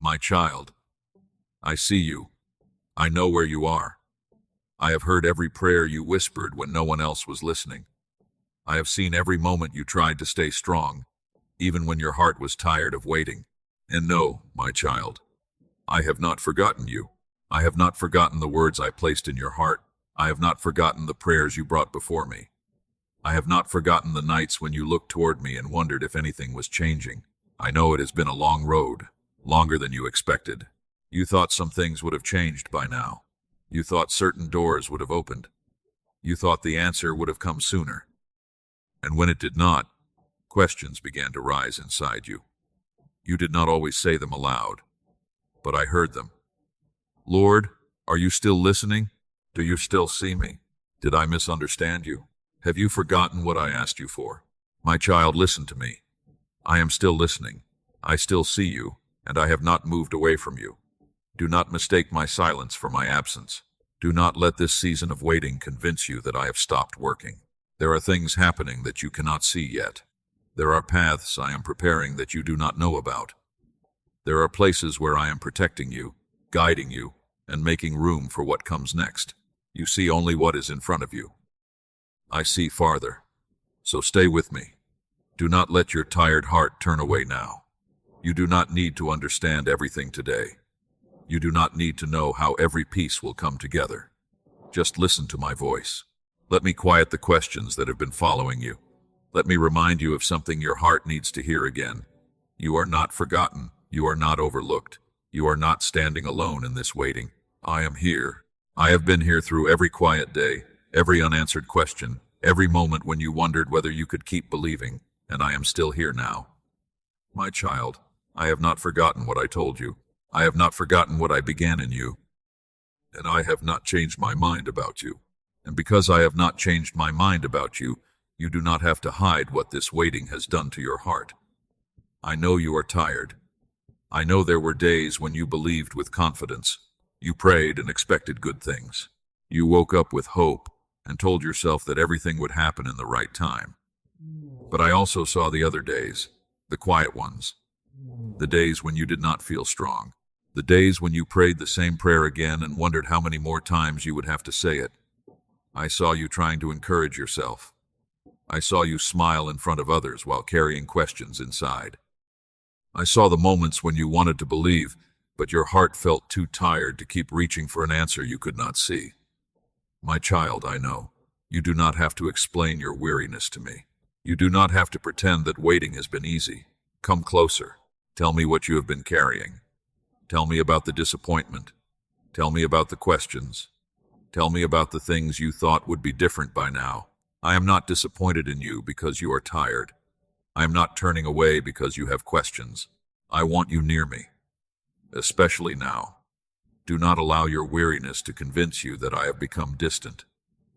My child, I see you. I know where you are. I have heard every prayer you whispered when no one else was listening. I have seen every moment you tried to stay strong, even when your heart was tired of waiting. And no, my child, I have not forgotten you. I have not forgotten the words I placed in your heart. I have not forgotten the prayers you brought before me. I have not forgotten the nights when you looked toward me and wondered if anything was changing. I know it has been a long road, longer than you expected. You thought some things would have changed by now. You thought certain doors would have opened. You thought the answer would have come sooner. And when it did not, questions began to rise inside you. You did not always say them aloud, but I heard them. Lord, are you still listening? Do you still see me? Did I misunderstand you? Have you forgotten what I asked you for? My child, listen to me. I am still listening. I still see you, and I have not moved away from you. Do not mistake my silence for my absence. Do not let this season of waiting convince you that I have stopped working. There are things happening that you cannot see yet. There are paths I am preparing that you do not know about. There are places where I am protecting you, guiding you, and making room for what comes next. You see only what is in front of you. I see farther. So stay with me. Do not let your tired heart turn away now. You do not need to understand everything today. You do not need to know how every piece will come together. Just listen to my voice. Let me quiet the questions that have been following you. Let me remind you of something your heart needs to hear again. You are not forgotten. You are not overlooked. You are not standing alone in this waiting. I am here. I have been here through every quiet day, every unanswered question, every moment when you wondered whether you could keep believing, and I am still here now. My child, I have not forgotten what I told you. I have not forgotten what I began in you. And I have not changed my mind about you. And because I have not changed my mind about you, you do not have to hide what this waiting has done to your heart. I know you are tired. I know there were days when you believed with confidence. You prayed and expected good things. You woke up with hope and told yourself that everything would happen in the right time. But I also saw the other days, the quiet ones, the days when you did not feel strong, the days when you prayed the same prayer again and wondered how many more times you would have to say it. I saw you trying to encourage yourself. I saw you smile in front of others while carrying questions inside. I saw the moments when you wanted to believe, but your heart felt too tired to keep reaching for an answer you could not see. My child, I know, you do not have to explain your weariness to me. You do not have to pretend that waiting has been easy. Come closer. Tell me what you have been carrying. Tell me about the disappointment. Tell me about the questions. Tell me about the things you thought would be different by now. I am not disappointed in you because you are tired. I am not turning away because you have questions. I want you near me, especially now. Do not allow your weariness to convince you that I have become distant.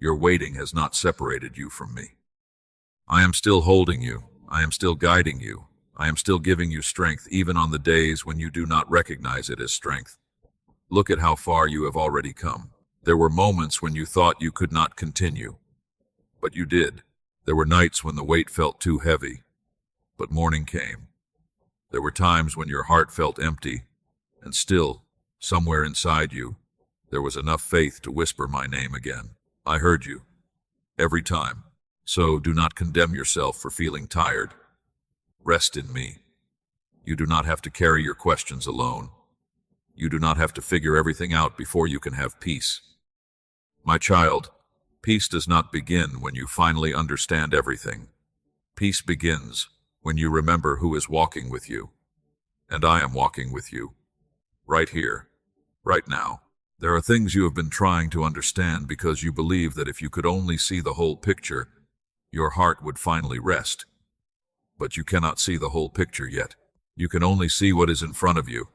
Your waiting has not separated you from me. I am still holding you. I am still guiding you. I am still giving you strength even on the days when you do not recognize it as strength. Look at how far you have already come. There were moments when you thought you could not continue, but you did. There were nights when the weight felt too heavy, but morning came. There were times when your heart felt empty, and still, somewhere inside you, there was enough faith to whisper my name again. I heard you, every time. So do not condemn yourself for feeling tired. Rest in me. You do not have to carry your questions alone. You do not have to figure everything out before you can have peace. My child, peace does not begin when you finally understand everything. Peace begins when you remember who is walking with you. And I am walking with you. Right here. Right now. There are things you have been trying to understand because you believe that if you could only see the whole picture, your heart would finally rest. But you cannot see the whole picture yet. You can only see what is in front of you.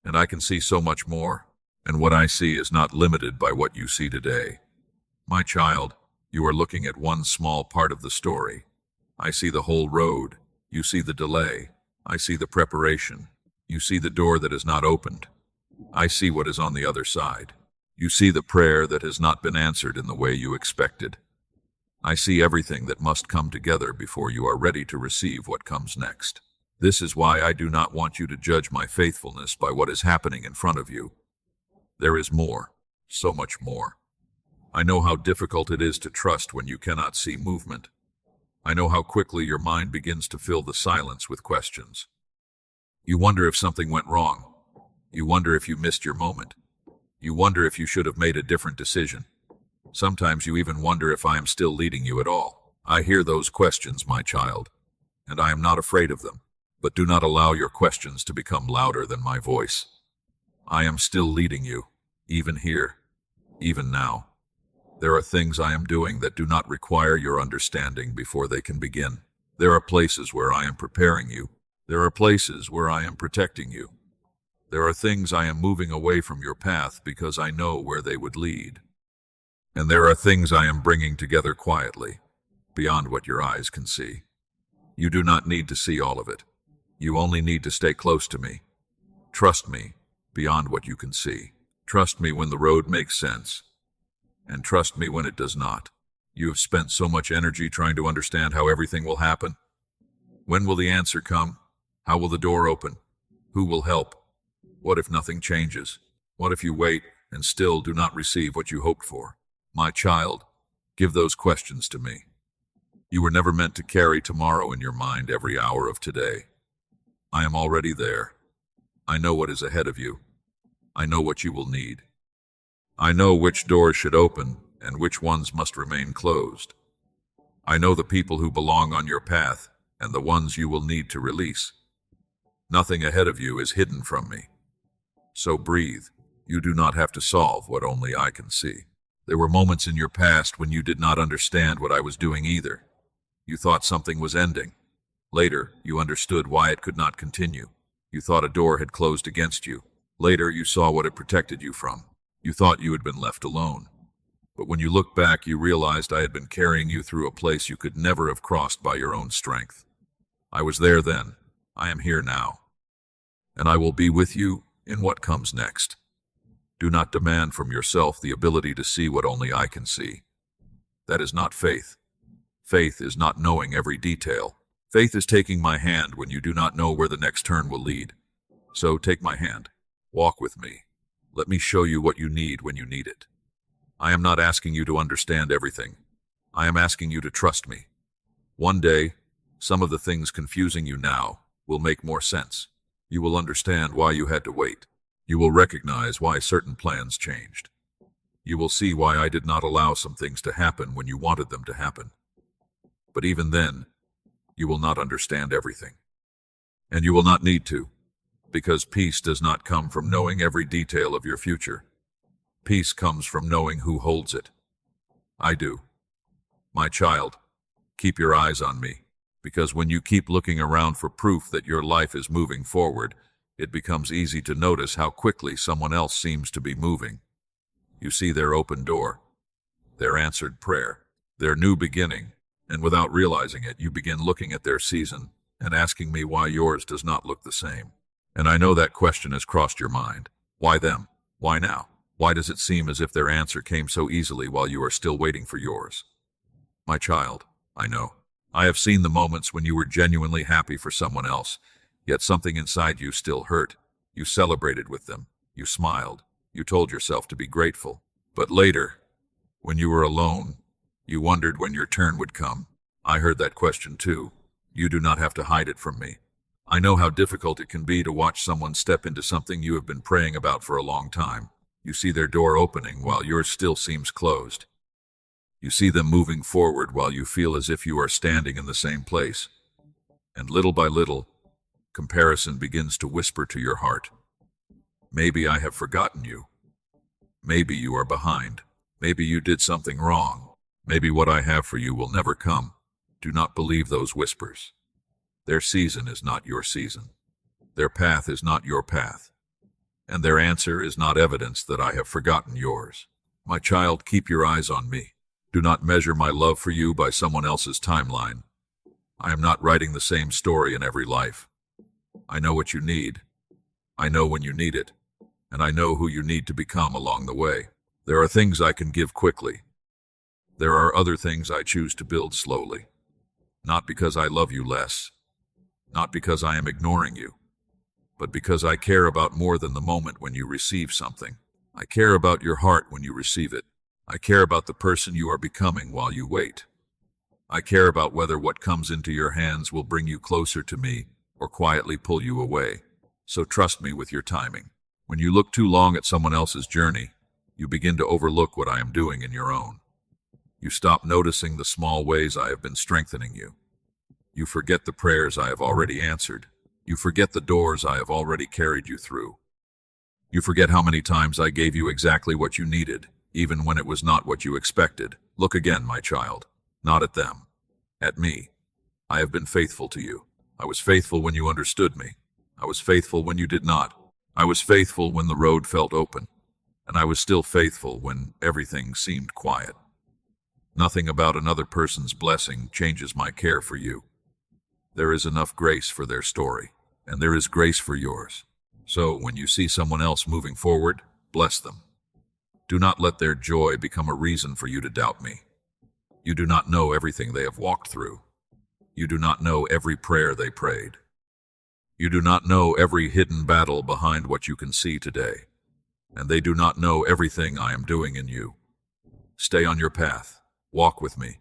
And I can see so much more. And what I see is not limited by what you see today. My child, you are looking at one small part of the story. I see the whole road. You see the delay. I see the preparation. You see the door that is not opened. I see what is on the other side. You see the prayer that has not been answered in the way you expected. I see everything that must come together before you are ready to receive what comes next. This is why I do not want you to judge my faithfulness by what is happening in front of you. There is more, so much more. I know how difficult it is to trust when you cannot see movement. I know how quickly your mind begins to fill the silence with questions. You wonder if something went wrong. You wonder if you missed your moment. You wonder if you should have made a different decision. Sometimes you even wonder if I am still leading you at all. I hear those questions, my child, and I am not afraid of them. But do not allow your questions to become louder than my voice. I am still leading you, even here, even now. There are things I am doing that do not require your understanding before they can begin. There are places where I am preparing you. There are places where I am protecting you. There are things I am moving away from your path because I know where they would lead. And there are things I am bringing together quietly, beyond what your eyes can see. You do not need to see all of it. You only need to stay close to me. Trust me beyond what you can see. Trust me when the road makes sense. And trust me when it does not. You have spent so much energy trying to understand how everything will happen. When will the answer come? How will the door open? Who will help? What if nothing changes? What if you wait and still do not receive what you hoped for? My child, give those questions to me. You were never meant to carry tomorrow in your mind every hour of today. I am already there. I know what is ahead of you. I know what you will need. I know which doors should open and which ones must remain closed. I know the people who belong on your path and the ones you will need to release. Nothing ahead of you is hidden from me. So breathe. You do not have to solve what only I can see. There were moments in your past when you did not understand what I was doing either. You thought something was ending. Later, you understood why it could not continue. You thought a door had closed against you. Later, you saw what it protected you from. You thought you had been left alone. But when you look back, you realized I had been carrying you through a place you could never have crossed by your own strength. I was there then. I am here now. And I will be with you in what comes next. Do not demand from yourself the ability to see what only I can see. That is not faith. Faith is not knowing every detail. Faith is taking my hand when you do not know where the next turn will lead. So take my hand. Walk with me. Let me show you what you need when you need it. I am not asking you to understand everything. I am asking you to trust me. One day, some of the things confusing you now will make more sense. You will understand why you had to wait. You will recognize why certain plans changed. You will see why I did not allow some things to happen when you wanted them to happen. But even then, you will not understand everything. And you will not need to, because peace does not come from knowing every detail of your future. Peace comes from knowing who holds it. I do. My child, keep your eyes on me, because when you keep looking around for proof that your life is moving forward, it becomes easy to notice how quickly someone else seems to be moving. You see their open door, their answered prayer, their new beginning, and without realizing it, you begin looking at their season and asking me why yours does not look the same. And I know that question has crossed your mind. Why them? Why now? Why does it seem as if their answer came so easily while you are still waiting for yours? My child, I know. I have seen the moments when you were genuinely happy for someone else, yet something inside you still hurt. You celebrated with them. You smiled. You told yourself to be grateful. But later, when you were alone, you wondered when your turn would come. I heard that question too. You do not have to hide it from me. I know how difficult it can be to watch someone step into something you have been praying about for a long time. You see their door opening while yours still seems closed. You see them moving forward while you feel as if you are standing in the same place. And little by little, comparison begins to whisper to your heart. Maybe I have forgotten you. Maybe you are behind. Maybe you did something wrong. Maybe what I have for you will never come. Do not believe those whispers. Their season is not your season. Their path is not your path. And their answer is not evidence that I have forgotten yours. My child, keep your eyes on me. Do not measure my love for you by someone else's timeline. I am not writing the same story in every life. I know what you need. I know when you need it. And I know who you need to become along the way. There are things I can give quickly. There are other things I choose to build slowly. Not because I love you less. not because I am ignoring you, but because I care about more than the moment when you receive something. I care about your heart when you receive it. I care about the person you are becoming while you wait. I care about whether what comes into your hands will bring you closer to me or quietly pull you away. So trust me with your timing. When you look too long at someone else's journey, you begin to overlook what I am doing in your own. You stop noticing the small ways I have been strengthening you. You forget the prayers I have already answered. You forget the doors I have already carried you through. You forget how many times I gave you exactly what you needed, even when it was not what you expected. Look again, my child. Not at them. At me. I have been faithful to you. I was faithful when you understood me. I was faithful when you did not. I was faithful when the road felt open. And I was still faithful when everything seemed quiet. Nothing about another person's blessing changes my care for you. There is enough grace for their story, and there is grace for yours. So when you see someone else moving forward, bless them. Do not let their joy become a reason for you to doubt me. You do not know everything they have walked through. You do not know every prayer they prayed. You do not know every hidden battle behind what you can see today. And they do not know everything I am doing in you. Stay on your path. Walk with me.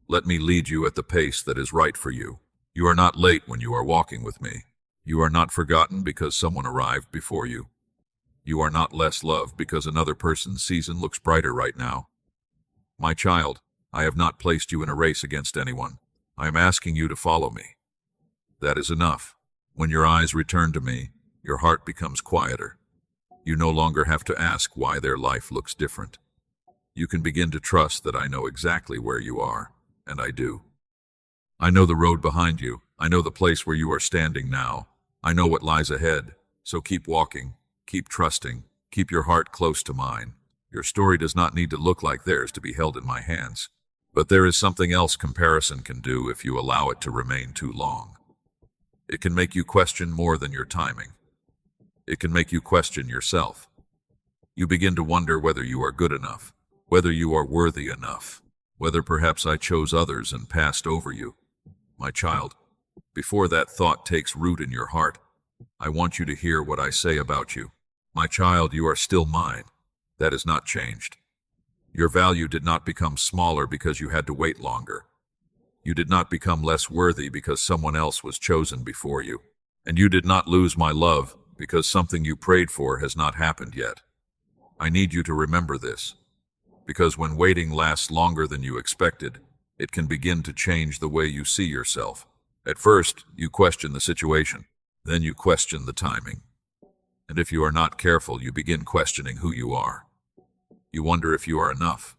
Let me lead you at the pace that is right for you. You are not late when you are walking with me. You are not forgotten because someone arrived before you. You are not less loved because another person's season looks brighter right now. My child, I have not placed you in a race against anyone. I am asking you to follow me. That is enough. When your eyes return to me, your heart becomes quieter. You no longer have to ask why their life looks different. You can begin to trust that I know exactly where you are, and I do. I know the road behind you. I know the place where you are standing now. I know what lies ahead. So keep walking, keep trusting, keep your heart close to mine. Your story does not need to look like theirs to be held in my hands. But there is something else comparison can do if you allow it to remain too long. It can make you question more than your timing. It can make you question yourself. You begin to wonder whether you are good enough, whether you are worthy enough, whether perhaps I chose others and passed over you. My child, before that thought takes root in your heart, I want you to hear what I say about you. My child, you are still mine. That has not changed. Your value did not become smaller because you had to wait longer. You did not become less worthy because someone else was chosen before you. And you did not lose my love because something you prayed for has not happened yet. I need you to remember this, because when waiting lasts longer than you expected, it can begin to change the way you see yourself. At first, you question the situation. Then you question the timing. And if you are not careful, you begin questioning who you are. You wonder if you are enough.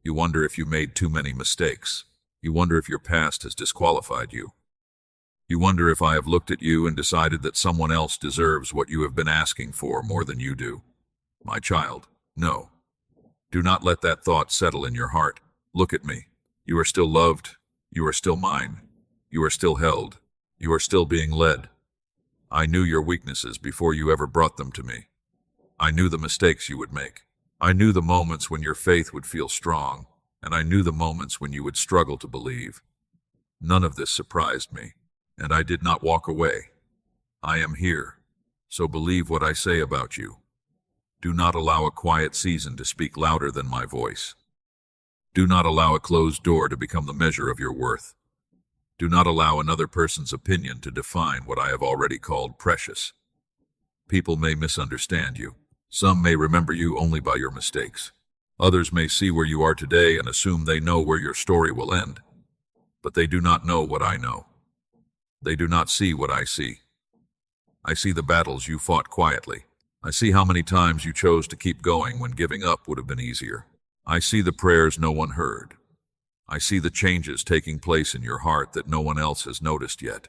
You wonder if you made too many mistakes. You wonder if your past has disqualified you. You wonder if I have looked at you and decided that someone else deserves what you have been asking for more than you do. My child, no. Do not let that thought settle in your heart. Look at me. You are still loved. You are still mine. You are still held. You are still being led. I knew your weaknesses before you ever brought them to me. I knew the mistakes you would make. I knew the moments when your faith would feel strong, and I knew the moments when you would struggle to believe. None of this surprised me, and I did not walk away. I am here, so believe what I say about you. Do not allow a quiet season to speak louder than my voice. Do not allow a closed door to become the measure of your worth. Do not allow another person's opinion to define what I have already called precious. People may misunderstand you. Some may remember you only by your mistakes. Others may see where you are today and assume they know where your story will end. But they do not know what I know. They do not see what I see. I see the battles you fought quietly. I see how many times you chose to keep going when giving up would have been easier. I see the prayers no one heard. I see the changes taking place in your heart that no one else has noticed yet.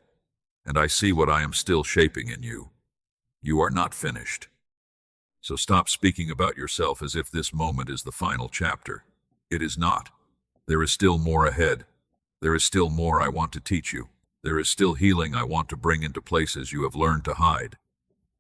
And I see what I am still shaping in you. You are not finished. So stop speaking about yourself as if this moment is the final chapter. It is not. There is still more ahead. There is still more I want to teach you. There is still healing I want to bring into places you have learned to hide.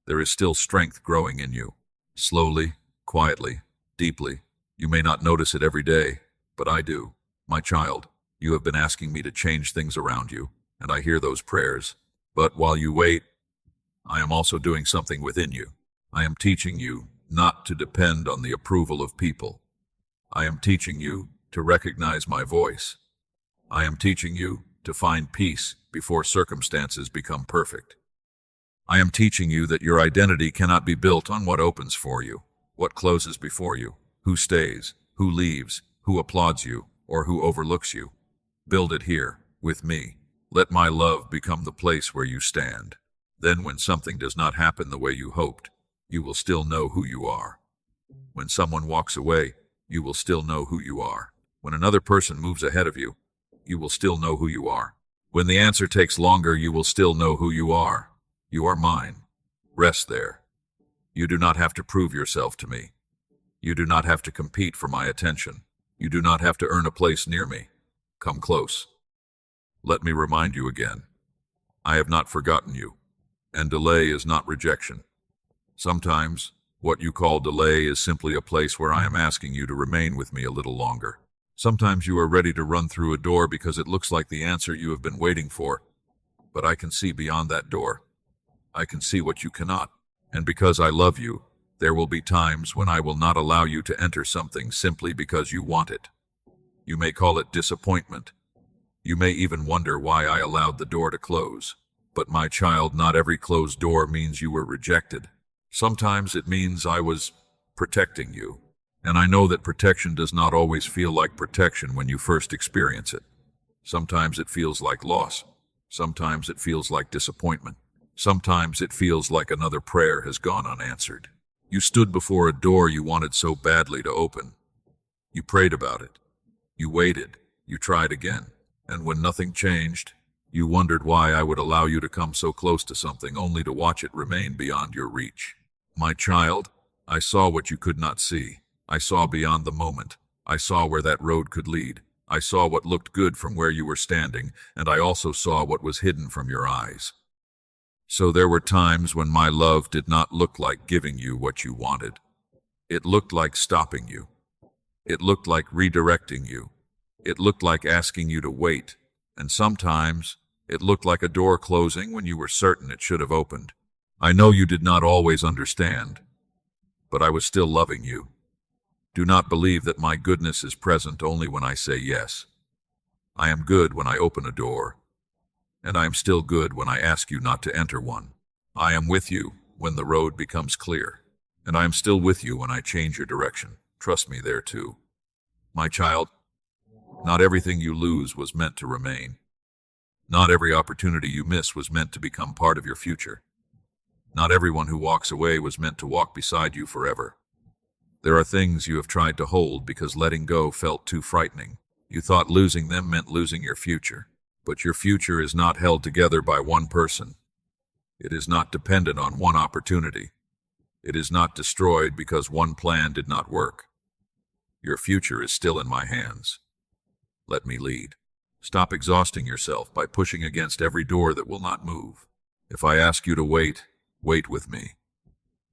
There is still strength growing in you. Slowly, quietly, deeply. You may not notice it every day, but I do. My child, you have been asking me to change things around you, and I hear those prayers. But while you wait, I am also doing something within you. I am teaching you not to depend on the approval of people. I am teaching you to recognize my voice. I am teaching you to find peace before circumstances become perfect. I am teaching you that your identity cannot be built on what opens for you, what closes before you, who stays, who leaves, who applauds you, or who overlooks you. Build it here, with me. Let my love become the place where you stand. Then when something does not happen the way you hoped, you will still know who you are. When someone walks away, you will still know who you are. When another person moves ahead of you, you will still know who you are. When the answer takes longer, you will still know who you are. You are mine. Rest there. You do not have to prove yourself to me. You do not have to compete for my attention. You do not have to earn a place near me. Come close. Let me remind you again. I have not forgotten you, and delay is not rejection. Sometimes, what you call delay is simply a place where I am asking you to remain with me a little longer. Sometimes you are ready to run through a door because it looks like the answer you have been waiting for, but I can see beyond that door. I can see what you cannot, and because I love you, there will be times when I will not allow you to enter something simply because you want it. You may call it disappointment. You may even wonder why I allowed the door to close. But my child, not every closed door means you were rejected. Sometimes it means I was protecting you. And I know that protection does not always feel like protection when you first experience it. Sometimes it feels like loss. Sometimes it feels like disappointment. Sometimes it feels like another prayer has gone unanswered. You stood before a door you wanted so badly to open. You prayed about it. You waited. You tried again. And when nothing changed, you wondered why I would allow you to come so close to something only to watch it remain beyond your reach. My child, I saw what you could not see. I saw beyond the moment. I saw where that road could lead. I saw what looked good from where you were standing, and I also saw what was hidden from your eyes. So there were times when my love did not look like giving you what you wanted. It looked like stopping you. It looked like redirecting you. It looked like asking you to wait, and sometimes it looked like a door closing when you were certain it should have opened. I know you did not always understand, but I was still loving you. Do not believe that my goodness is present only when I say yes. I am good when I open a door, and I am still good when I ask you not to enter one. I am with you when the road becomes clear, and I am still with you when I change your direction. Trust me there too. My child, not everything you lose was meant to remain. Not every opportunity you miss was meant to become part of your future. Not everyone who walks away was meant to walk beside you forever. There are things you have tried to hold because letting go felt too frightening. You thought losing them meant losing your future. But your future is not held together by one person. It is not dependent on one opportunity. It is not destroyed because one plan did not work. Your future is still in my hands. Let me lead. Stop exhausting yourself by pushing against every door that will not move. If I ask you to wait, wait with me.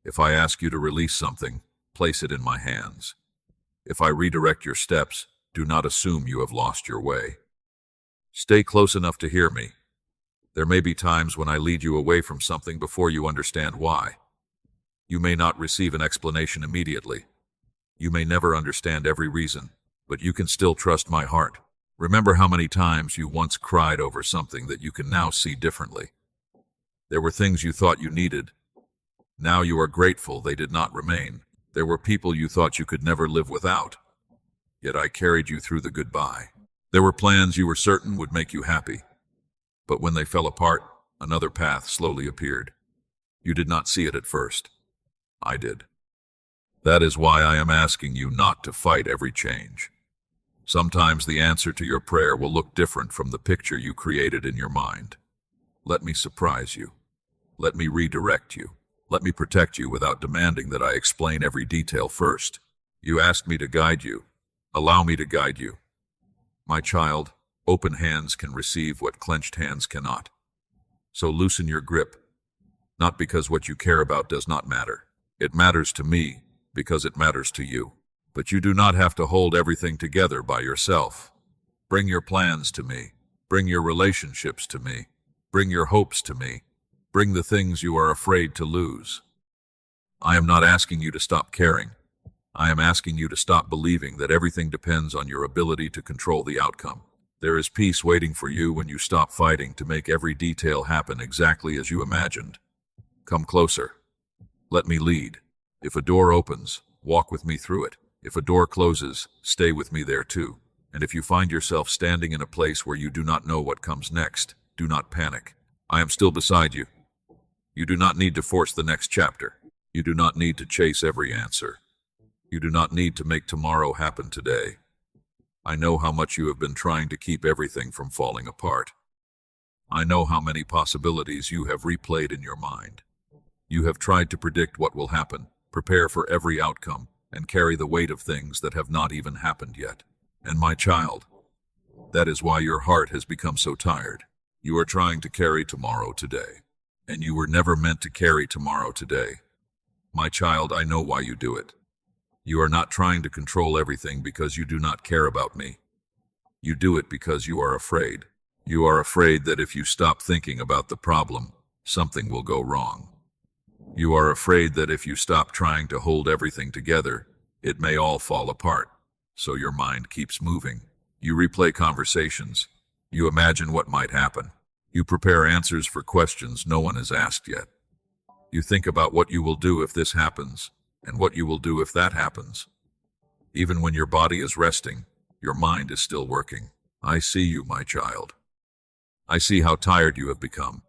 If I ask you to release something, place it in my hands. If I redirect your steps, do not assume you have lost your way. Stay close enough to hear me. There may be times when I lead you away from something before you understand why. You may not receive an explanation immediately. You may never understand every reason, but you can still trust my heart. Remember how many times you once cried over something that you can now see differently. There were things you thought you needed. Now you are grateful they did not remain. There were people you thought you could never live without. Yet I carried you through the goodbye. There were plans you were certain would make you happy. But when they fell apart, another path slowly appeared. You did not see it at first. I did. That is why I am asking you not to fight every change. Sometimes the answer to your prayer will look different from the picture you created in your mind. Let me surprise you. Let me redirect you. Let me protect you without demanding that I explain every detail first. You asked me to guide you. Allow me to guide you. My child, open hands can receive what clenched hands cannot. So loosen your grip, not because what you care about does not matter. It matters to me because it matters to you. But you do not have to hold everything together by yourself. Bring your plans to me. Bring your relationships to me. Bring your hopes to me. Bring the things you are afraid to lose. I am not asking you to stop caring. I am asking you to stop believing that everything depends on your ability to control the outcome. There is peace waiting for you when you stop fighting to make every detail happen exactly as you imagined. Come closer. Let me lead. If a door opens, walk with me through it. If a door closes, stay with me there too. And if you find yourself standing in a place where you do not know what comes next, do not panic. I am still beside you. You do not need to force the next chapter. You do not need to chase every answer. You do not need to make tomorrow happen today. I know how much you have been trying to keep everything from falling apart. I know how many possibilities you have replayed in your mind. You have tried to predict what will happen, prepare for every outcome, and carry the weight of things that have not even happened yet. And my child, that is why your heart has become so tired. You are trying to carry tomorrow today, and you were never meant to carry tomorrow today. My child, I know why you do it. You are not trying to control everything because you do not care about me. You do it because you are afraid. You are afraid that if you stop thinking about the problem, something will go wrong. You are afraid that if you stop trying to hold everything together, it may all fall apart. So your mind keeps moving. You replay conversations. You imagine what might happen. You prepare answers for questions no one has asked yet. You think about what you will do if this happens, and what you will do if that happens. Even when your body is resting, your mind is still working. I see you, my child. I see how tired you have become,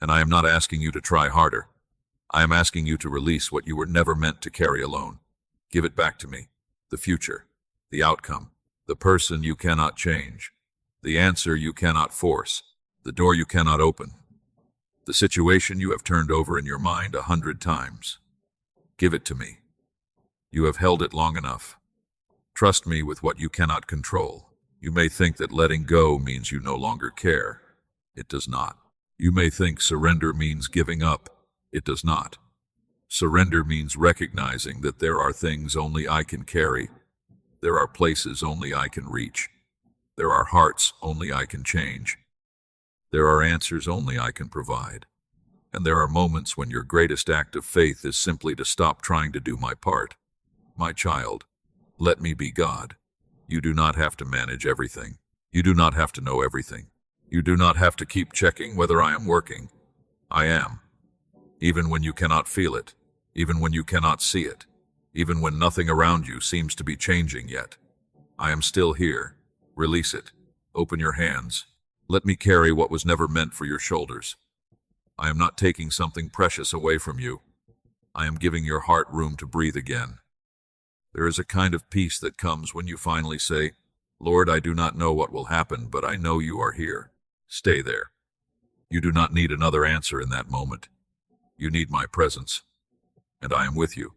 and I am not asking you to try harder. I am asking you to release what you were never meant to carry alone. Give it back to me. The future, the outcome, the person you cannot change, the answer you cannot force, the door you cannot open, the situation you have turned over in your mind 100 times. Give it to me. You have held it long enough. Trust me with what you cannot control. You may think that letting go means you no longer care. It does not. You may think surrender means giving up. It does not. Surrender means recognizing that there are things only I can carry. There are places only I can reach. There are hearts only I can change. There are answers only I can provide. And there are moments when your greatest act of faith is simply to stop trying to do my part. My child, let me be God. You do not have to manage everything. You do not have to know everything. You do not have to keep checking whether I am working. I am. Even when you cannot feel it, even when you cannot see it, even when nothing around you seems to be changing yet. I am still here. Release it. Open your hands. Let me carry what was never meant for your shoulders. I am not taking something precious away from you. I am giving your heart room to breathe again. There is a kind of peace that comes when you finally say, Lord, I do not know what will happen, but I know you are here. Stay there. You do not need another answer in that moment. You need my presence, and I am with you.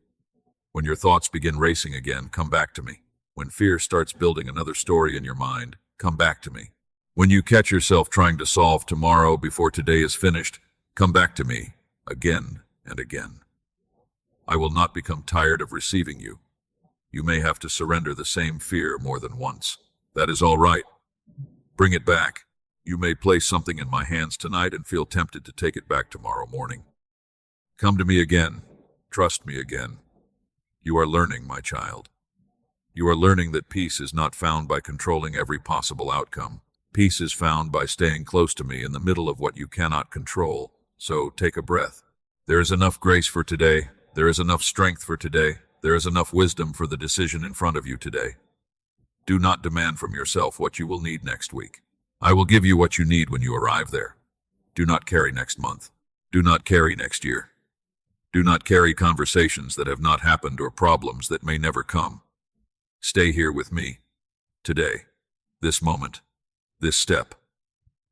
When your thoughts begin racing again, come back to me. When fear starts building another story in your mind, come back to me. When you catch yourself trying to solve tomorrow before today is finished, come back to me again and again. I will not become tired of receiving you. You may have to surrender the same fear more than once. That is all right. Bring it back. You may place something in my hands tonight and feel tempted to take it back tomorrow morning. Come to me again. Trust me again. You are learning, my child. You are learning that peace is not found by controlling every possible outcome. Peace is found by staying close to me in the middle of what you cannot control. So take a breath. There is enough grace for today. There is enough strength for today. There is enough wisdom for the decision in front of you today. Do not demand from yourself what you will need next week. I will give you what you need when you arrive there. Do not carry next month. Do not carry next year. Do not carry conversations that have not happened or problems that may never come. Stay here with me. Today. This moment. This step.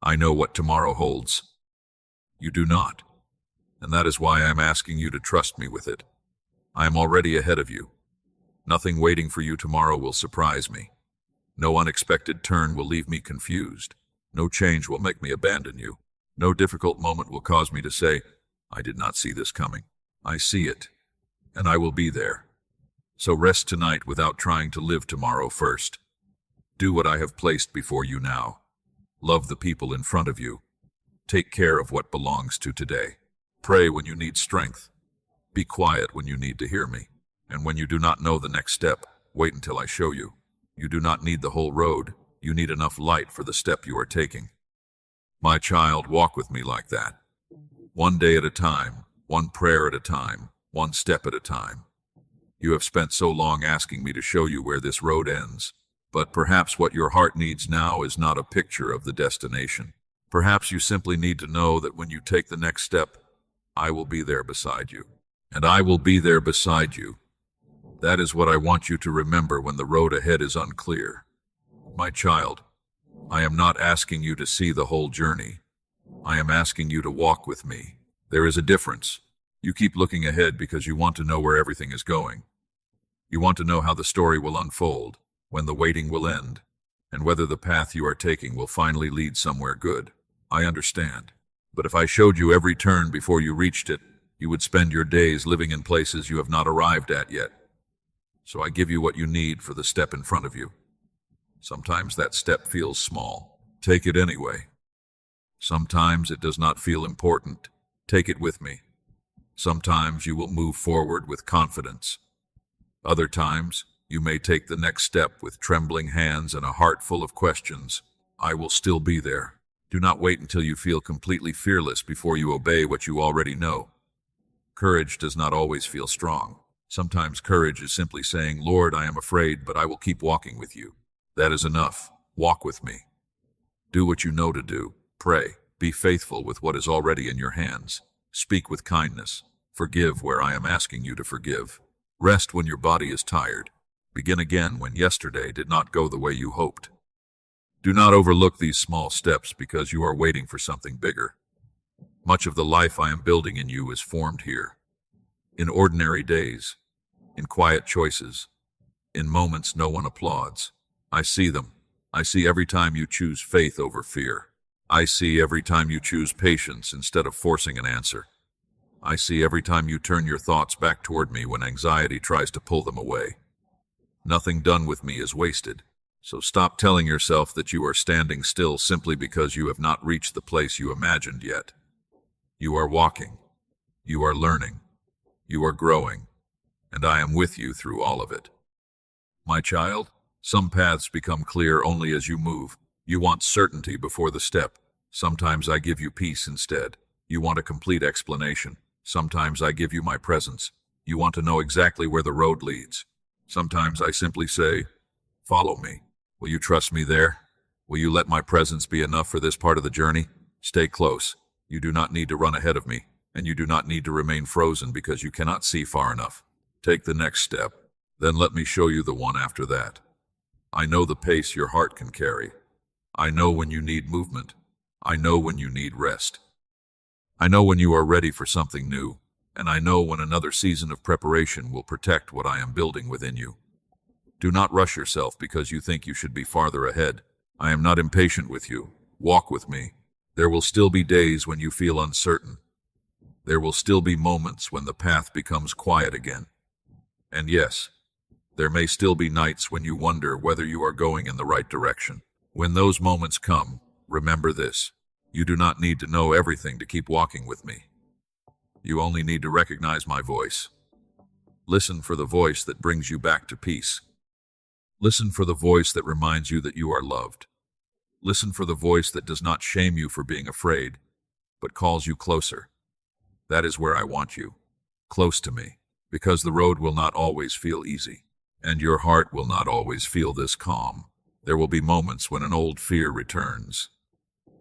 I know what tomorrow holds. You do not. And that is why I am asking you to trust me with it. I am already ahead of you. Nothing waiting for you tomorrow will surprise me. No unexpected turn will leave me confused. No change will make me abandon you. No difficult moment will cause me to say, I did not see this coming. I see it, and I will be there. So rest tonight without trying to live tomorrow first. Do what I have placed before you now. Love the people in front of you. Take care of what belongs to today. Pray when you need strength. Be quiet when you need to hear me. And when you do not know the next step, wait until I show you. You do not need the whole road. You need enough light for the step you are taking. My child, walk with me like that. One day at a time, one prayer at a time, one step at a time. You have spent so long asking me to show you where this road ends. But perhaps what your heart needs now is not a picture of the destination. Perhaps you simply need to know that when you take the next step, I will be there beside you. And I will be there beside you. That is what I want you to remember when the road ahead is unclear. My child, I am not asking you to see the whole journey. I am asking you to walk with me. There is a difference. You keep looking ahead because you want to know where everything is going. You want to know how the story will unfold, when the waiting will end, and whether the path you are taking will finally lead somewhere good. I understand. But if I showed you every turn before you reached it, you would spend your days living in places you have not arrived at yet. So I give you what you need for the step in front of you. Sometimes that step feels small. Take it anyway. Sometimes it does not feel important. Take it with me. Sometimes you will move forward with confidence. Other times, you may take the next step with trembling hands and a heart full of questions. I will still be there. Do not wait until you feel completely fearless before you obey what you already know. Courage does not always feel strong. Sometimes courage is simply saying, Lord, I am afraid, but I will keep walking with you. That is enough. Walk with me. Do what you know to do. Pray. Be faithful with what is already in your hands. Speak with kindness. Forgive where I am asking you to forgive. Rest when your body is tired. Begin again when yesterday did not go the way you hoped. Do not overlook these small steps because you are waiting for something bigger. Much of the life I am building in you is formed here. In ordinary days, in quiet choices, in moments no one applauds. I see them. I see every time you choose faith over fear. I see every time you choose patience instead of forcing an answer. I see every time you turn your thoughts back toward me when anxiety tries to pull them away. Nothing done with me is wasted. So stop telling yourself that you are standing still simply because you have not reached the place you imagined yet. You are walking. You are learning. You are growing. And I am with you through all of it. My child, some paths become clear only as you move. You want certainty before the step. Sometimes I give you peace instead. You want a complete explanation. Sometimes I give you my presence. You want to know exactly where the road leads. Sometimes I simply say, follow me. Will you trust me there? Will you let my presence be enough for this part of the journey? Stay close. You do not need to run ahead of me, and you do not need to remain frozen because you cannot see far enough. Take the next step. Then let me show you the one after that. I know the pace your heart can carry. I know when you need movement. I know when you need rest. I know when you are ready for something new, and I know when another season of preparation will protect what I am building within you. Do not rush yourself because you think you should be farther ahead. I am not impatient with you. Walk with me. There will still be days when you feel uncertain. There will still be moments when the path becomes quiet again. And yes, there may still be nights when you wonder whether you are going in the right direction. When those moments come, remember this. You do not need to know everything to keep walking with me. You only need to recognize my voice. Listen for the voice that brings you back to peace. Listen for the voice that reminds you that you are loved. Listen for the voice that does not shame you for being afraid, but calls you closer. That is where I want you, close to me, because the road will not always feel easy, and your heart will not always feel this calm. There will be moments when an old fear returns.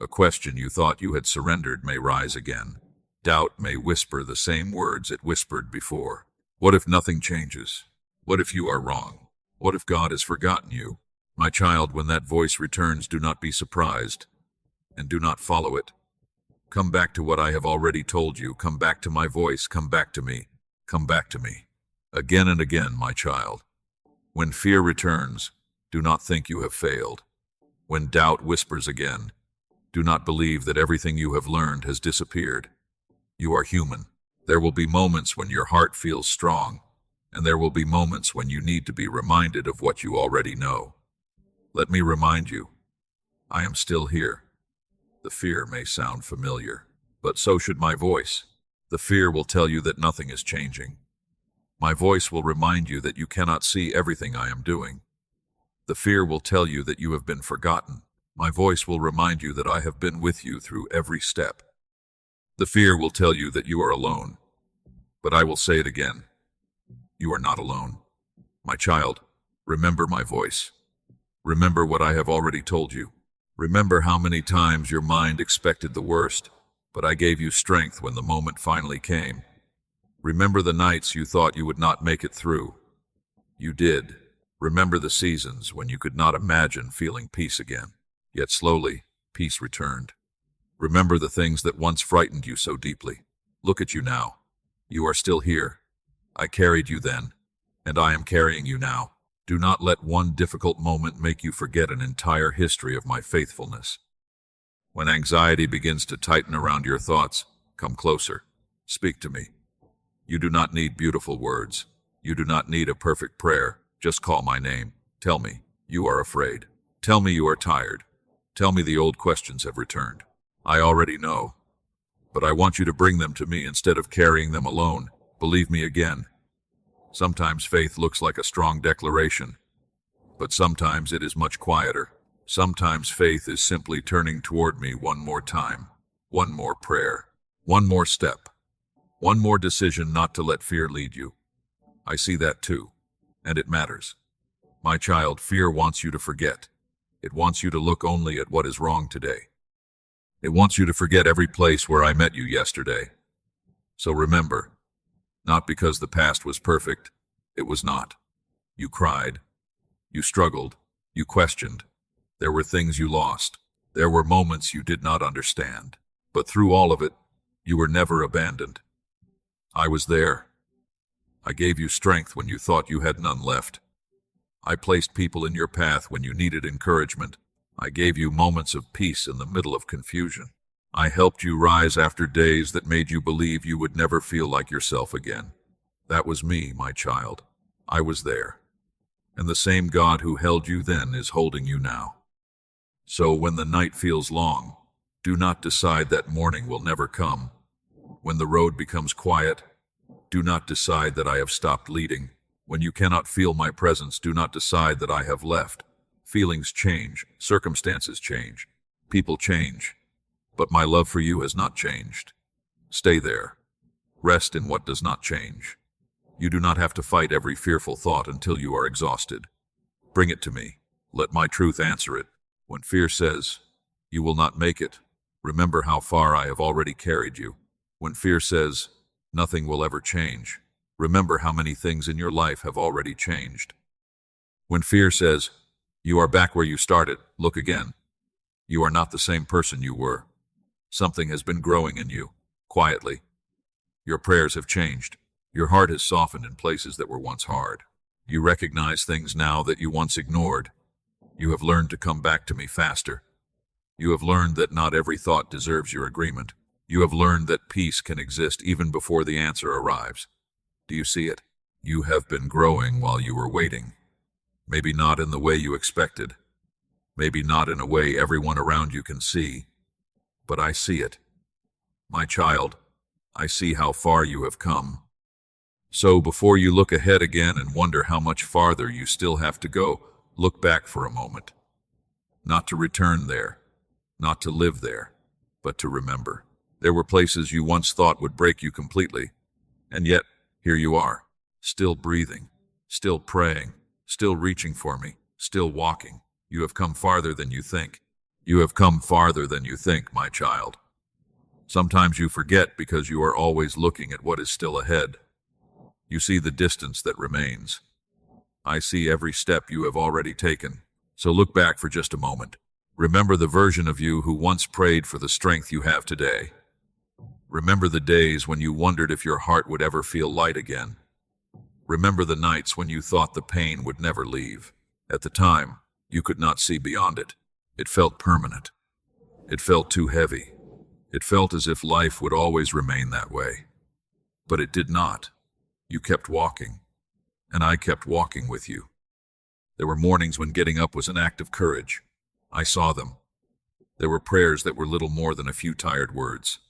A question you thought you had surrendered may rise again. Doubt may whisper the same words it whispered before. What if nothing changes? What if you are wrong? What if God has forgotten you? My child, when that voice returns, do not be surprised, and do not follow it. Come back to what I have already told you. Come back to my voice. Come back to me. Come back to me. Again and again, my child. When fear returns, do not think you have failed. When doubt whispers again, do not believe that everything you have learned has disappeared. You are human. There will be moments when your heart feels strong, and there will be moments when you need to be reminded of what you already know. Let me remind you, I am still here. The fear may sound familiar, but so should my voice. The fear will tell you that nothing is changing. My voice will remind you that you cannot see everything I am doing. The fear will tell you that you have been forgotten. My voice will remind you that I have been with you through every step. The fear will tell you that you are alone. But I will say it again. You are not alone. My child, remember my voice. Remember what I have already told you. Remember how many times your mind expected the worst, but I gave you strength when the moment finally came. Remember the nights you thought you would not make it through. You did. Remember the seasons when you could not imagine feeling peace again. Yet slowly, peace returned. Remember the things that once frightened you so deeply. Look at you now. You are still here. I carried you then, and I am carrying you now. Do not let one difficult moment make you forget an entire history of my faithfulness. When anxiety begins to tighten around your thoughts, come closer. Speak to me. You do not need beautiful words. You do not need a perfect prayer. Just call my name. Tell me you are afraid. Tell me you are tired. Tell me the old questions have returned. I already know, but I want you to bring them to me instead of carrying them alone. Believe me again. Sometimes faith looks like a strong declaration, but sometimes it is much quieter. Sometimes faith is simply turning toward me one more time, one more prayer, one more step, one more decision not to let fear lead you. I see that too, and it matters. My child, fear wants you to forget. It wants you to look only at what is wrong today. It wants you to forget every place where I met you yesterday. So remember, not because the past was perfect, it was not. You cried. You struggled. You questioned. There were things you lost. There were moments you did not understand. But through all of it, you were never abandoned. I was there. I gave you strength when you thought you had none left. I placed people in your path when you needed encouragement. I gave you moments of peace in the middle of confusion. I helped you rise after days that made you believe you would never feel like yourself again. That was me, my child. I was there. And the same God who held you then is holding you now. So when the night feels long, do not decide that morning will never come. When the road becomes quiet, do not decide that I have stopped leading. When you cannot feel my presence, do not decide that I have left. Feelings change, circumstances change, people change, but my love for you has not changed. Stay there. Rest in what does not change. You do not have to fight every fearful thought until you are exhausted. Bring it to me. Let my truth answer it. When fear says, you will not make it, remember how far I have already carried you. When fear says, nothing will ever change, remember how many things in your life have already changed. When fear says, you are back where you started, look again. You are not the same person you were. Something has been growing in you, quietly. Your prayers have changed. Your heart has softened in places that were once hard. You recognize things now that you once ignored. You have learned to come back to me faster. You have learned that not every thought deserves your agreement. You have learned that peace can exist even before the answer arrives. Do you see it? You have been growing while you were waiting. Maybe not in the way you expected. Maybe not in a way everyone around you can see. But I see it. My child, I see how far you have come. So before you look ahead again and wonder how much farther you still have to go, look back for a moment. Not to return there, not to live there, but to remember. There were places you once thought would break you completely, and yet here you are, still breathing, still praying, still reaching for me, still walking. You have come farther than you think. You have come farther than you think, my child. Sometimes you forget because you are always looking at what is still ahead. You see the distance that remains. I see every step you have already taken. So look back for just a moment. Remember the version of you who once prayed for the strength you have today. Remember the days when you wondered if your heart would ever feel light again. Remember the nights when you thought the pain would never leave. At the time, you could not see beyond it. It felt permanent. It felt too heavy. It felt as if life would always remain that way. But it did not. You kept walking, and I kept walking with you. There were mornings when getting up was an act of courage. I saw them. There were prayers that were little more than a few tired words.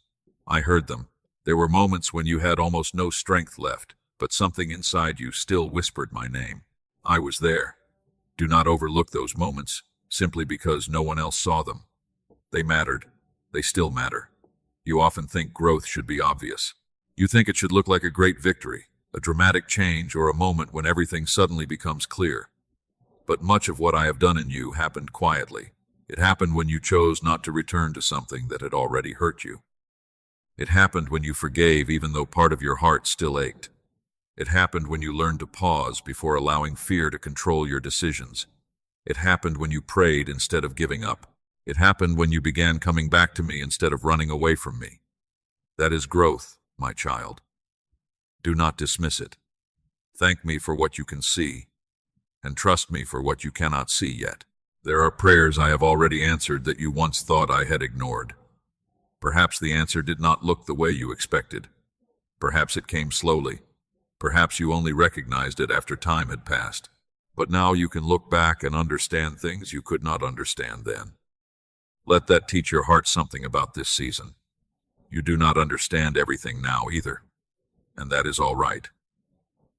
I heard them. There were moments when you had almost no strength left, but something inside you still whispered my name. I was there. Do not overlook those moments, simply because no one else saw them. They mattered. They still matter. You often think growth should be obvious. You think it should look like a great victory, a dramatic change, or a moment when everything suddenly becomes clear. But much of what I have done in you happened quietly. It happened when you chose not to return to something that had already hurt you. It happened when you forgave even though part of your heart still ached. It happened when you learned to pause before allowing fear to control your decisions. It happened when you prayed instead of giving up. It happened when you began coming back to me instead of running away from me. That is growth, my child. Do not dismiss it. Thank me for what you can see, and trust me for what you cannot see yet. There are prayers I have already answered that you once thought I had ignored. Perhaps the answer did not look the way you expected. Perhaps it came slowly. Perhaps you only recognized it after time had passed. But now you can look back and understand things you could not understand then. Let that teach your heart something about this season. You do not understand everything now either, and that is all right.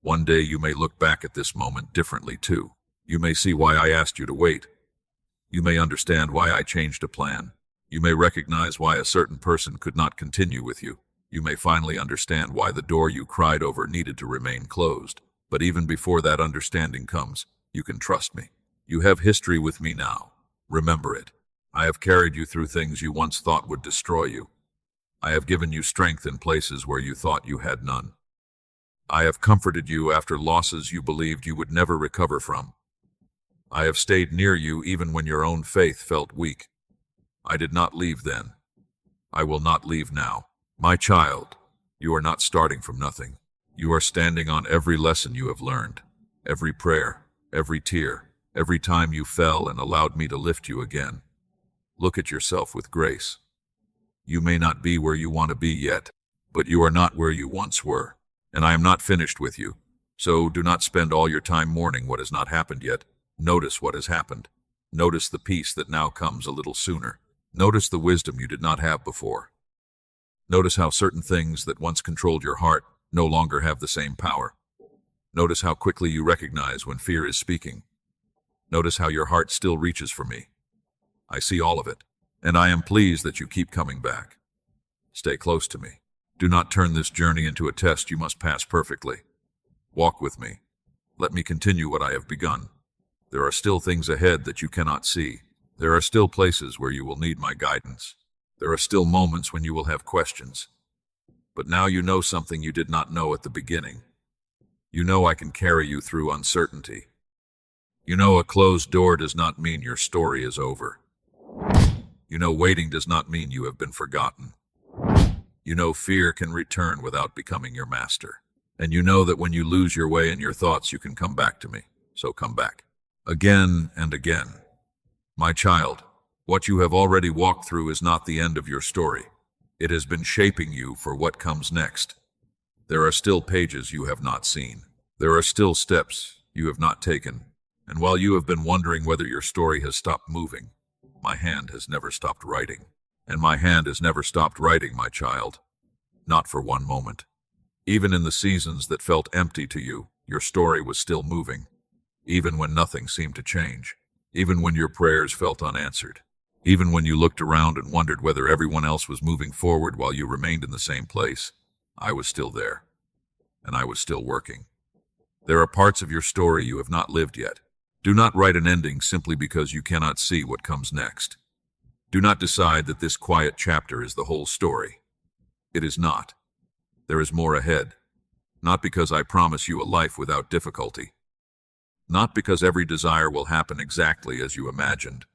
One day you may look back at this moment differently too. You may see why I asked you to wait. You may understand why I changed a plan. You may recognize why a certain person could not continue with you. You may finally understand why the door you cried over needed to remain closed. But even before that understanding comes, you can trust me. You have history with me now. Remember it. I have carried you through things you once thought would destroy you. I have given you strength in places where you thought you had none. I have comforted you after losses you believed you would never recover from. I have stayed near you even when your own faith felt weak. I did not leave then. I will not leave now. My child, you are not starting from nothing. You are standing on every lesson you have learned, every prayer, every tear, every time you fell and allowed me to lift you again. Look at yourself with grace. You may not be where you want to be yet, but you are not where you once were, and I am not finished with you. So do not spend all your time mourning what has not happened yet. Notice what has happened. Notice the peace that now comes a little sooner. Notice the wisdom you did not have before. Notice how certain things that once controlled your heart no longer have the same power. Notice how quickly you recognize when fear is speaking. Notice how your heart still reaches for me. I see all of it, and I am pleased that you keep coming back. Stay close to me. Do not turn this journey into a test you must pass perfectly. Walk with me. Let me continue what I have begun. There are still things ahead that you cannot see. There are still places where you will need my guidance. There are still moments when you will have questions. But now you know something you did not know at the beginning. You know I can carry you through uncertainty. You know a closed door does not mean your story is over. You know waiting does not mean you have been forgotten. You know fear can return without becoming your master. And you know that when you lose your way in your thoughts, you can come back to me. So come back. Again and again. My child, what you have already walked through is not the end of your story. It has been shaping you for what comes next. There are still pages you have not seen. There are still steps you have not taken. And while you have been wondering whether your story has stopped moving, my hand has never stopped writing. And my hand has never stopped writing, my child. Not for one moment. Even in the seasons that felt empty to you, your story was still moving. Even when nothing seemed to change. Even when your prayers felt unanswered. Even when you looked around and wondered whether everyone else was moving forward while you remained in the same place, I was still there. And I was still working. There are parts of your story you have not lived yet. Do not write an ending simply because you cannot see what comes next. Do not decide that this quiet chapter is the whole story. It is not. There is more ahead. Not because I promise you a life without difficulty. Not because every desire will happen exactly as you imagined,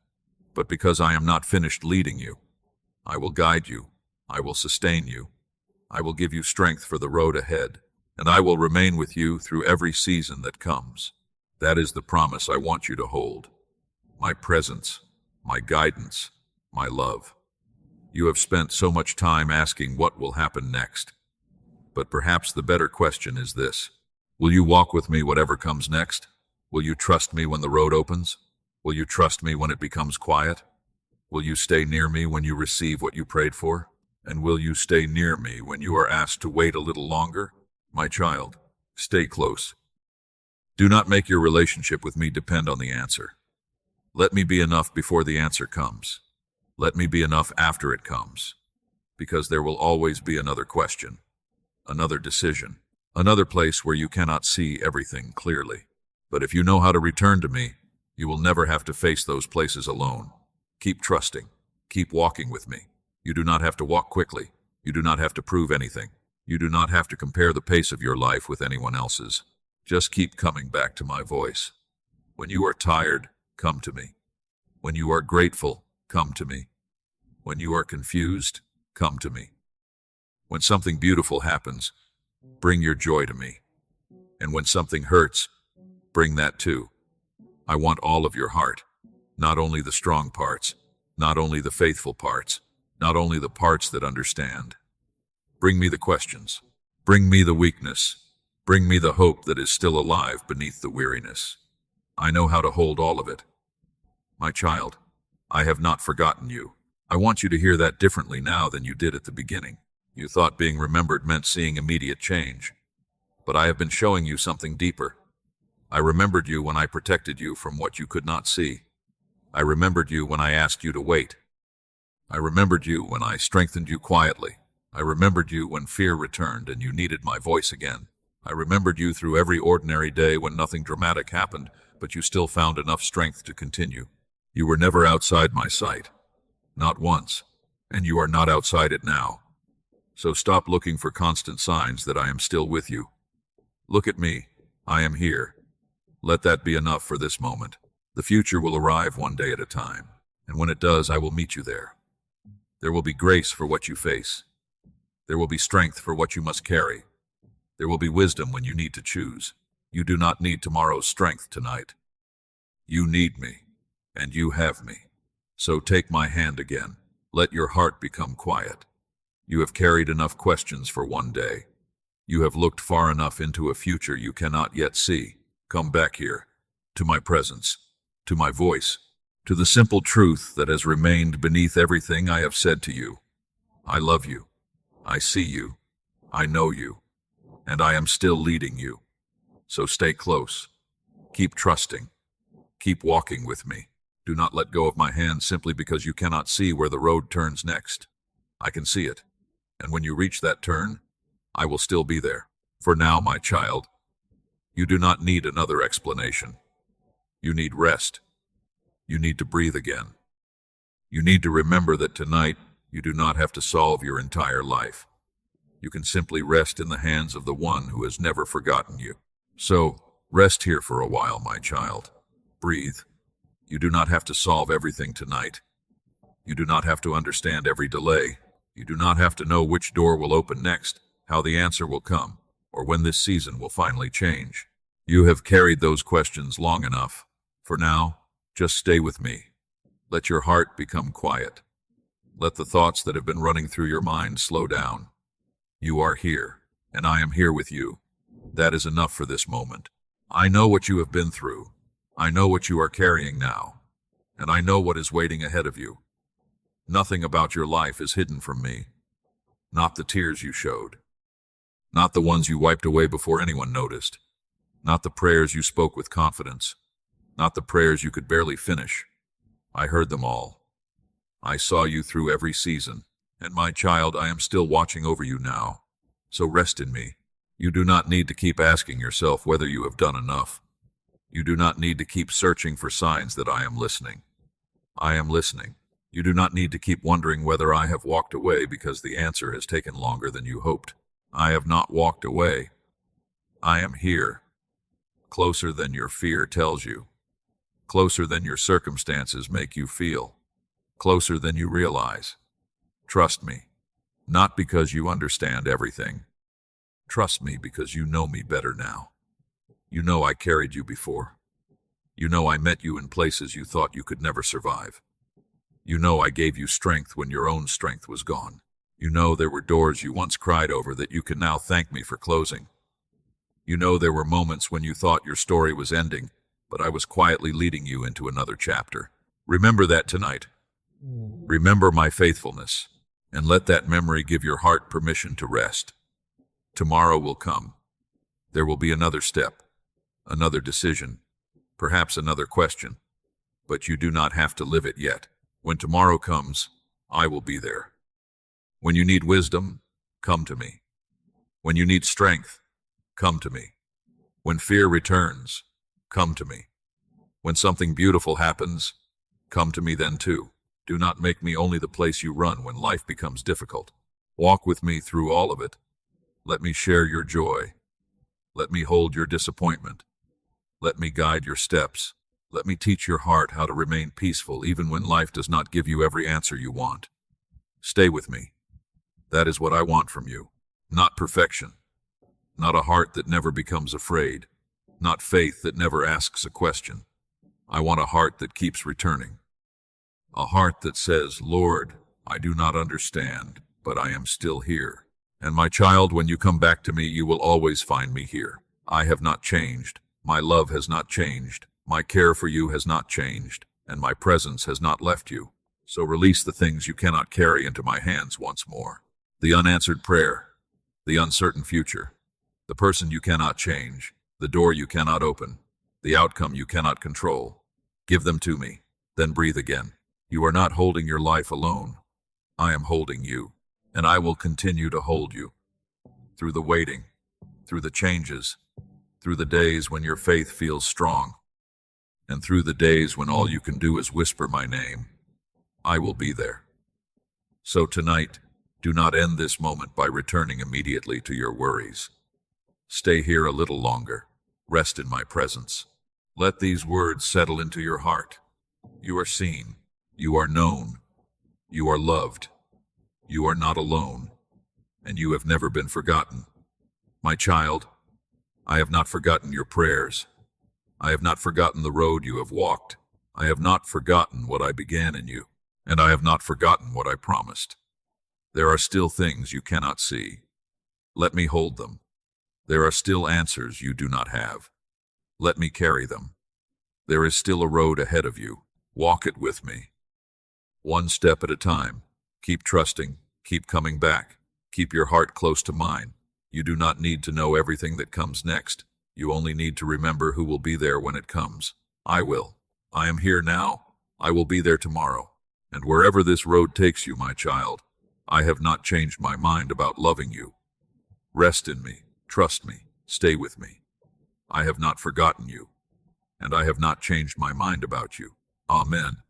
but because I am not finished leading you. I will guide you. I will sustain you. I will give you strength for the road ahead, and I will remain with you through every season that comes. That is the promise I want you to hold. My presence, my guidance, my love. You have spent so much time asking what will happen next. But perhaps the better question is this. Will you walk with me whatever comes next? Will you trust me when the road opens? Will you trust me when it becomes quiet? Will you stay near me when you receive what you prayed for? And will you stay near me when you are asked to wait a little longer? My child, stay close. Do not make your relationship with me depend on the answer. Let me be enough before the answer comes. Let me be enough after it comes. Because there will always be another question, another decision, another place where you cannot see everything clearly. But if you know how to return to me, you will never have to face those places alone. Keep trusting. Keep walking with me. You do not have to walk quickly. You do not have to prove anything. You do not have to compare the pace of your life with anyone else's. Just keep coming back to my voice. When you are tired, come to me. When you are grateful, come to me. When you are confused, come to me. When something beautiful happens, bring your joy to me. And when something hurts, bring that too. I want all of your heart, not only the strong parts, not only the faithful parts, not only the parts that understand. Bring me the questions. Bring me the weakness. Bring me the hope that is still alive beneath the weariness. I know how to hold all of it. My child, I have not forgotten you. I want you to hear that differently now than you did at the beginning. You thought being remembered meant seeing immediate change. But I have been showing you something deeper. I remembered you when I protected you from what you could not see. I remembered you when I asked you to wait. I remembered you when I strengthened you quietly. I remembered you when fear returned and you needed my voice again. I remembered you through every ordinary day when nothing dramatic happened, but you still found enough strength to continue. You were never outside my sight. Not once. And you are not outside it now. So stop looking for constant signs that I am still with you. Look at me. I am here. Let that be enough for this moment. The future will arrive one day at a time, and when it does, I will meet you there. There will be grace for what you face. There will be strength for what you must carry. There will be wisdom when you need to choose. You do not need tomorrow's strength tonight. You need me, and you have me. So take my hand again. Let your heart become quiet. You have carried enough questions for one day. You have looked far enough into a future you cannot yet see. Come back here, to my presence, to my voice, to the simple truth that has remained beneath everything I have said to you. I love you. I see you. I know you. And I am still leading you. So stay close. Keep trusting. Keep walking with me. Do not let go of my hand simply because you cannot see where the road turns next. I can see it. And when you reach that turn, I will still be there. For now, my child, you do not need another explanation. You need rest. You need to breathe again. You need to remember that tonight you do not have to solve your entire life. You can simply rest in the hands of the one who has never forgotten you. So, rest here for a while, my child. Breathe. You do not have to solve everything tonight. You do not have to understand every delay. You do not have to know which door will open next, how the answer will come, or when this season will finally change. You have carried those questions long enough. For now, just stay with me. Let your heart become quiet. Let the thoughts that have been running through your mind slow down. You are here, and I am here with you. That is enough for this moment. I know what you have been through. I know what you are carrying now, and I know what is waiting ahead of you. Nothing about your life is hidden from me. Not the tears you showed. Not the ones you wiped away before anyone noticed. Not the prayers you spoke with confidence. Not the prayers you could barely finish. I heard them all. I saw you through every season, and my child, I am still watching over you now. So rest in me. You do not need to keep asking yourself whether you have done enough. You do not need to keep searching for signs that I am listening. I am listening. You do not need to keep wondering whether I have walked away because the answer has taken longer than you hoped. I have not walked away. I am here. Closer than your fear tells you. Closer than your circumstances make you feel. Closer than you realize. Trust me. Not because you understand everything. Trust me because you know me better now. You know I carried you before. You know I met you in places you thought you could never survive. You know I gave you strength when your own strength was gone. You know there were doors you once cried over that you can now thank me for closing. You know there were moments when you thought your story was ending, but I was quietly leading you into another chapter. Remember that tonight. Remember my faithfulness, and let that memory give your heart permission to rest. Tomorrow will come. There will be another step, another decision, perhaps another question, but you do not have to live it yet. When tomorrow comes, I will be there. When you need wisdom, come to me. When you need strength, come to me. When fear returns, come to me. When something beautiful happens, come to me then too. Do not make me only the place you run when life becomes difficult. Walk with me through all of it. Let me share your joy. Let me hold your disappointment. Let me guide your steps. Let me teach your heart how to remain peaceful even when life does not give you every answer you want. Stay with me. That is what I want from you. Not perfection. Not a heart that never becomes afraid. Not faith that never asks a question. I want a heart that keeps returning. A heart that says, Lord, I do not understand, but I am still here. And my child, when you come back to me, you will always find me here. I have not changed. My love has not changed. My care for you has not changed. And my presence has not left you. So release the things you cannot carry into my hands once more. The unanswered prayer, the uncertain future, the person you cannot change, the door you cannot open, the outcome you cannot control. Give them to me, then breathe again. You are not holding your life alone. I am holding you, and I will continue to hold you. Through the waiting, through the changes, through the days when your faith feels strong, and through the days when all you can do is whisper my name, I will be there. So tonight, do not end this moment by returning immediately to your worries. Stay here a little longer. Rest in my presence. Let these words settle into your heart. You are seen. You are known. You are loved. You are not alone. And you have never been forgotten. My child, I have not forgotten your prayers. I have not forgotten the road you have walked. I have not forgotten what I began in you. And I have not forgotten what I promised. There are still things you cannot see. Let me hold them. There are still answers you do not have. Let me carry them. There is still a road ahead of you. Walk it with me. One step at a time. Keep trusting. Keep coming back. Keep your heart close to mine. You do not need to know everything that comes next. You only need to remember who will be there when it comes. I will. I am here now. I will be there tomorrow. And wherever this road takes you, my child, I have not changed my mind about loving you. Rest in me. Trust me. Stay with me. I have not forgotten you. And I have not changed my mind about you. Amen.